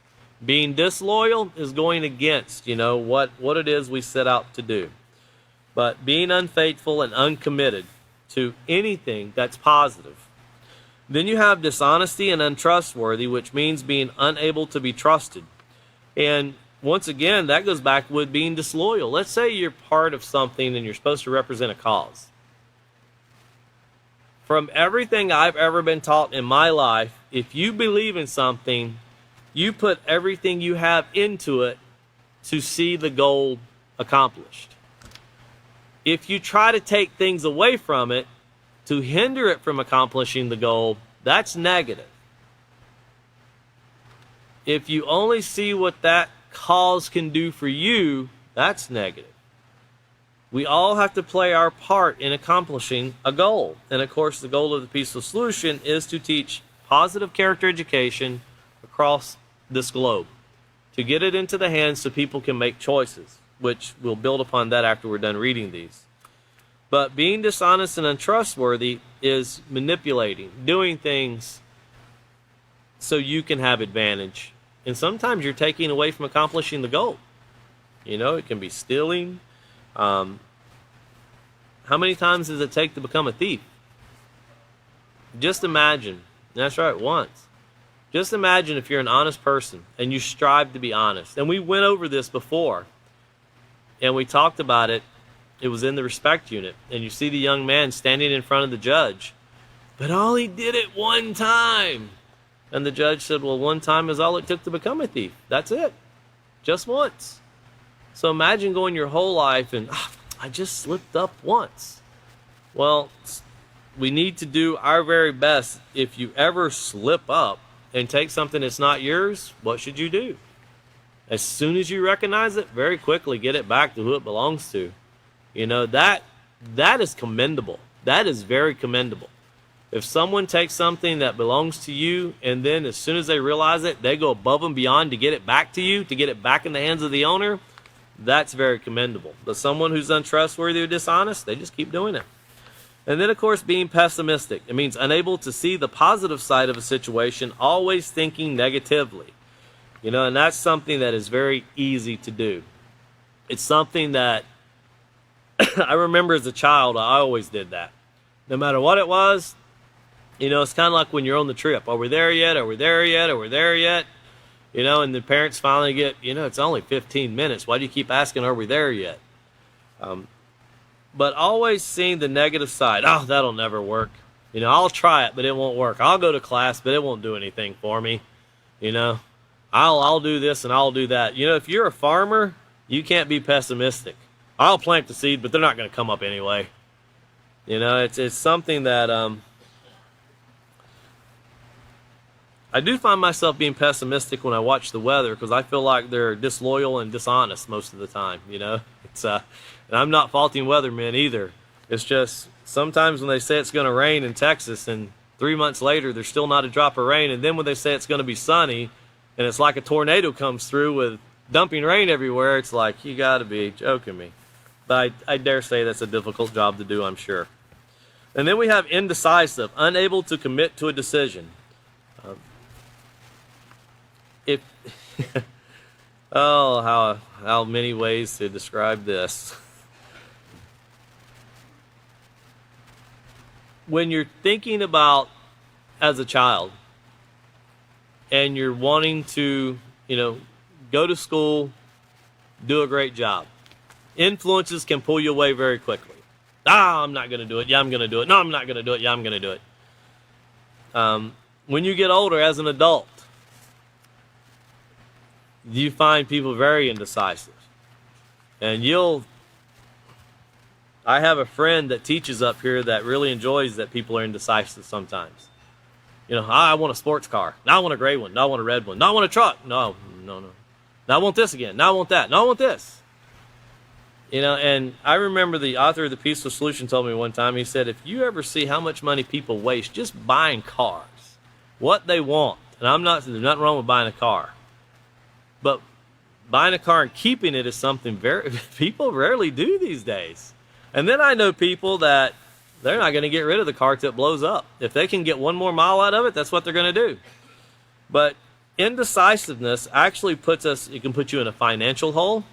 Being disloyal is going against, what it is we set out to do. But being unfaithful and uncommitted to anything that's positive. Then you have dishonesty and untrustworthy, which means being unable to be trusted. And once again, that goes back with being disloyal. Let's say you're part of something and you're supposed to represent a cause. From everything I've ever been taught in my life, if you believe in something, you put everything you have into it to see the goal accomplished. If you try to take things away from it to hinder it from accomplishing the goal, that's negative. If you only see what that cause can do for you, that's negative. We all have to play our part in accomplishing a goal. And of course, the goal of the Peaceful Solution is to teach positive character education across this globe, to get it into the hands so people can make choices, which we'll build upon that after we're done reading these. But being dishonest and untrustworthy is manipulating, doing things so you can have advantage. And sometimes you're taking away from accomplishing the goal. You know, it can be stealing. How many times does it take to become a thief? Just imagine. That's right, once. Just imagine if you're an honest person and you strive to be honest. And we went over this before. And we talked about it. It was in the respect unit. And you see the young man standing in front of the judge. But all he did it one time. And the judge said, well, one time is all it took to become a thief. That's it. Just once. So imagine going your whole life and, I just slipped up once. Well, we need to do our very best. If you ever slip up and take something that's not yours, what should you do? As soon as you recognize it, very quickly get it back to who it belongs to. You know, that is commendable. That is very commendable. If someone takes something that belongs to you and then as soon as they realize it, they go above and beyond to get it back to you, to get it back in the hands of the owner, that's very commendable. But someone who's untrustworthy or dishonest, they just keep doing it. And then, of course, being pessimistic. It means unable to see the positive side of a situation, always thinking negatively. You know, and that's something that is very easy to do. It's something that I remember as a child, I always did that. No matter what it was, you know, it's kind of like when you're on the trip. Are we there yet? Are we there yet? Are we there yet? You know, and the parents finally get, you know, it's only 15 minutes. Why do you keep asking, are we there yet? But always seeing the negative side. Oh, that'll never work. You know, I'll try it, but it won't work. I'll go to class, but it won't do anything for me. You know, I'll do this and I'll do that. You know, if you're a farmer, you can't be pessimistic. I'll plant the seed, but they're not going to come up anyway. You know, it's something that I do find myself being pessimistic when I watch the weather because I feel like they're disloyal and dishonest most of the time. You know, and I'm not faulting weathermen either. It's just sometimes when they say it's going to rain in Texas and 3 months later there's still not a drop of rain, and then when they say it's going to be sunny and it's like a tornado comes through with dumping rain everywhere, it's like, you got to be joking me. But I dare say that's a difficult job to do, I'm sure. And then we have indecisive, unable to commit to a decision. Oh, how many ways to describe this. When you're thinking about as a child and you're wanting to, you know, go to school, do a great job, influences can pull you away very quickly. I'm not going to do it. Yeah, I'm going to do it. No, I'm not going to do it. Yeah, I'm going to do it. When you get older as an adult, you find people very indecisive. And I have a friend that teaches up here that really enjoys that people are indecisive sometimes. You know, I want a sports car. Now I want a gray one. Now I want a red one. Now I want a truck. No. Now I want this again. Now I want that. Now I want this. You know, and I remember the author of The Peaceful Solution told me one time, he said, if you ever see how much money people waste just buying cars, what they want, and there's nothing wrong with buying a car, but buying a car and keeping it is something people rarely do these days. And then I know people that they're not going to get rid of the car till it blows up. If they can get one more mile out of it, that's what they're going to do. But indecisiveness actually it can put you in a financial hole.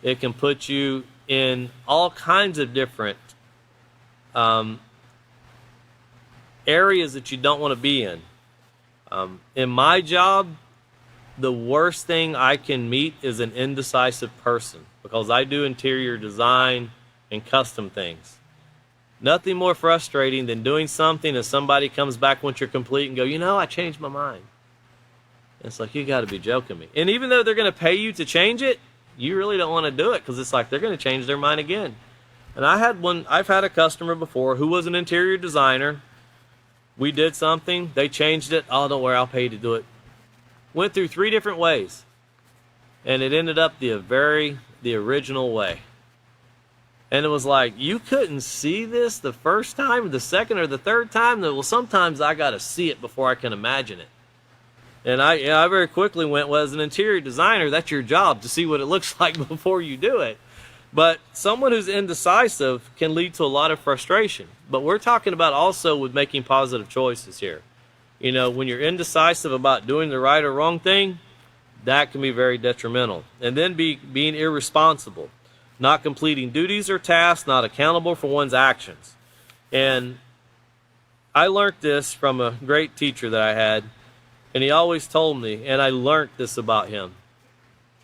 It can put you in all kinds of different areas that you don't want to be in. In my job, the worst thing I can meet is an indecisive person because I do interior design and custom things. Nothing more frustrating than doing something and somebody comes back once you're complete and go, you know, I changed my mind. And it's like, you got to be joking me. And even though they're going to pay you to change it, you really don't want to do it because it's like they're going to change their mind again. And I've had a customer before who was an interior designer. We did something, they changed it. Oh, don't worry, I'll pay you to do it. Went through 3 different ways. And it ended up the original way. And it was like, you couldn't see this the first time, or the second, or the third time. Well, sometimes I got to see it before I can imagine it. And I very quickly went, well, as an interior designer, that's your job, to see what it looks like before you do it. But someone who's indecisive can lead to a lot of frustration. But we're talking about also with making positive choices here. You know, when you're indecisive about doing the right or wrong thing, that can be very detrimental. And then being irresponsible, not completing duties or tasks, not accountable for one's actions. And I learned this from a great teacher that I had, and he always told me, and I learned this about him.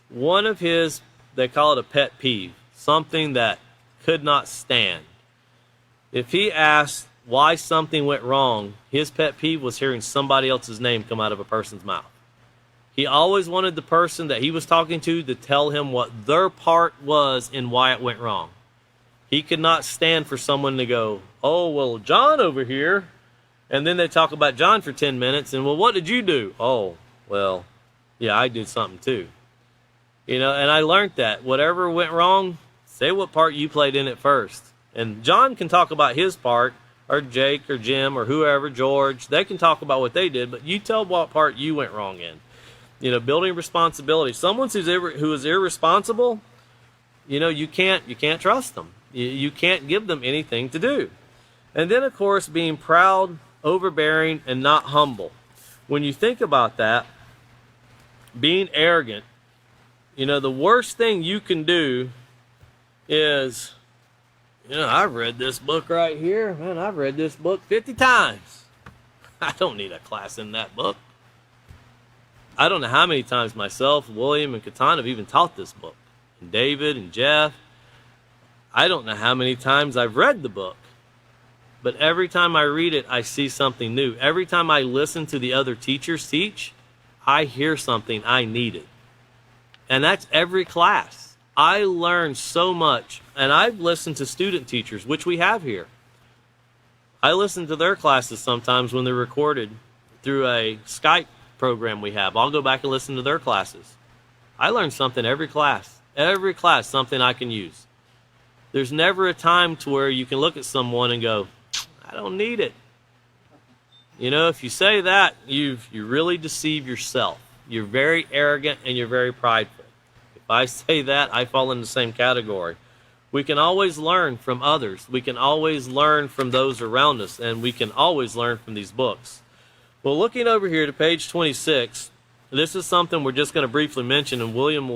One of his, they call it a pet peeve, something that could not stand. If he asked why something went wrong, his pet peeve was hearing somebody else's name come out of a person's mouth. He always wanted the person that he was talking to tell him what their part was and why it went wrong. He could not stand for someone to go, oh, well, John over here. And then they talk about John for 10 minutes. And, well, what did you do? Oh, well, yeah, I did something too. You know, and I learned that. Whatever went wrong, say what part you played in it first. And John can talk about his part, or Jake or Jim or whoever, George. They can talk about what they did, but you tell what part you went wrong in. You know, building responsibility. Someone who is irresponsible, you know, you can't trust them. You can't give them anything to do. And then, of course, being proud, overbearing, and not humble. When you think about that, being arrogant, you know, the worst thing you can do is, you know, I've read this book right here. Man, I've read this book 50 times. I don't need a class in that book. I don't know how many times myself, William, and Catan have even taught this book. And David and Jeff. I don't know how many times I've read the book. But every time I read it, I see something new. Every time I listen to the other teachers teach, I hear something I needed. And that's every class. I learn so much. And I've listened to student teachers, which we have here. I listen to their classes sometimes when they're recorded through a Skype program we have. I'll go back and listen to their classes. I learn something every class. Every class, something I can use. There's never a time to where you can look at someone and go, I don't need it. You know, if you say that, you really deceive yourself. You're very arrogant and you're very prideful. If I say that, I fall in the same category. We can always learn from others. We can always learn from those around us, and we can always learn from these books. Well, looking over here to page 26, this is something we're just going to briefly mention, and William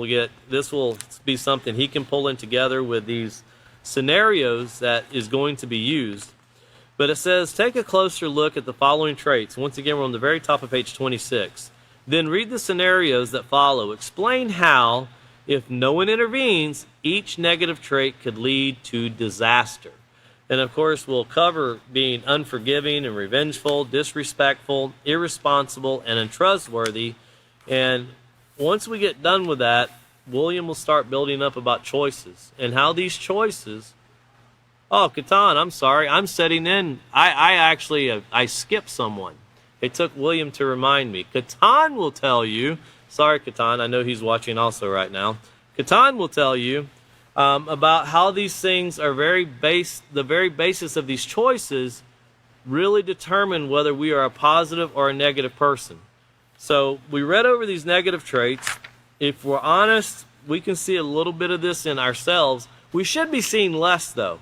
this will be something he can pull in together with these scenarios that is going to be used. But it says, take a closer look at the following traits. Once again, we're on the very top of page 26. Then read the scenarios that follow. Explain how, if no one intervenes, each negative trait could lead to disaster. And of course, we'll cover being unforgiving and revengeful, disrespectful, irresponsible, and untrustworthy. And once we get done with that, William will start building up about choices and how these choices. Oh, Catan, I'm sorry. I'm setting in. I skipped someone. It took William to remind me. Catan will tell you. Sorry, Catan. I know he's watching also right now. Catan will tell you about how these things are the very basis of these choices really determine whether we are a positive or a negative person. So we read over these negative traits. If we're honest, we can see a little bit of this in ourselves. We should be seeing less, though.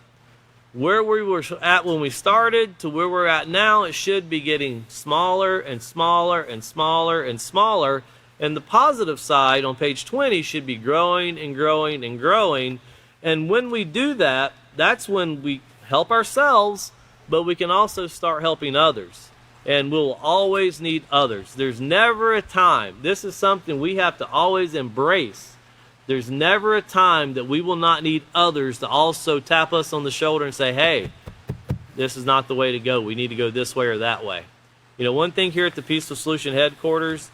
Where we were at when we started to where we're at now, it should be getting smaller and smaller and smaller and smaller. And the positive side on page 20 should be growing and growing and growing. And when we do that, that's when we help ourselves, but we can also start helping others. And we'll always need others. There's never a time. This is something we have to always embrace. There's never a time that we will not need others to also tap us on the shoulder and say, hey, this is not the way to go. We need to go this way or that way. You know, one thing here at the Peaceful Solution headquarters,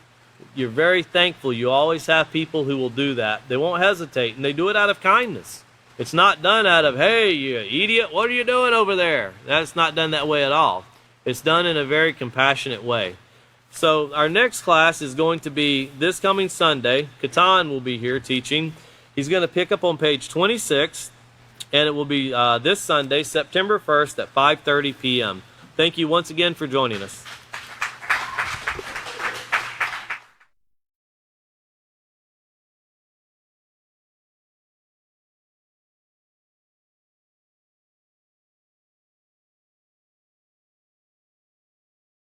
you're very thankful. You always have people who will do that. They won't hesitate, and they do it out of kindness. It's not done out of, hey, you idiot, what are you doing over there? That's not done that way at all. It's done in a very compassionate way. So our next class is going to be this coming Sunday. Catan will be here teaching. He's going to pick up on page 26, and it will be this Sunday, September 1st at 5:30 p.m. Thank you once again for joining us.